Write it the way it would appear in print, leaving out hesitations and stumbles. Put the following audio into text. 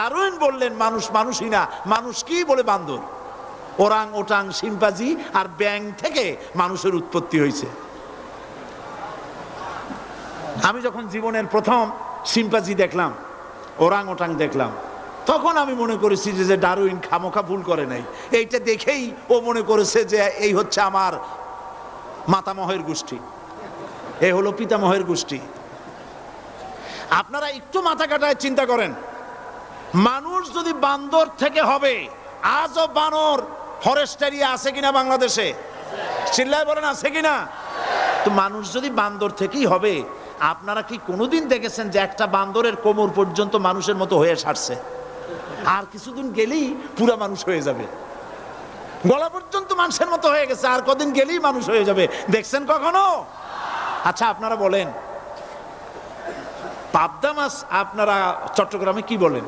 Darwin বললেন মানুষ মানুষই না, মানুষ কি বলে বান্দর। ওরাং ওটাং শিম্পাজি আর ব্যাং থেকে মানুষের উৎপত্তি হয়েছে। আমি যখন জীবনের প্রথম শিম্পাজি দেখলাম, ওরাং ওটাং দেখলাম, তখন আমি মনে করেছি যে ডারউইন খামোখা ভুল করে নাই। এইটা দেখেই ও মনে করেছে যে এই হচ্ছে আমার মাতামহের গোষ্ঠী, এই হলো পিতামহের গোষ্ঠী। আপনারা একটু মাথা কাটায় চিন্তা করেন, মানুষ যদি বান্দর থেকে হবে, আজও বানর ফরেস্ট এরিয়া আছে কিনা বাংলাদেশে? চিল্লায় বলেন আছে কিনা? তো মানুষ যদি বান্দর থেকেই হবে, আপনারা কি কোনোদিন দেখেছেন যে একটা বান্দরের কোমর পর্যন্ত মানুষের মতো হয়ে সারছে? আর কিছুদিন গেলেই পুরা মানুষ হয়ে যাবে, গলা পর্যন্ত মানুষের মতো হয়ে গেছে, আর কদিন গেলেই মানুষ হয়ে যাবে। দেখছেন কখনো? আচ্ছা আপনারা বলেন, পাবদা মাছ আপনারা চট্টগ্রামে কি বলেন?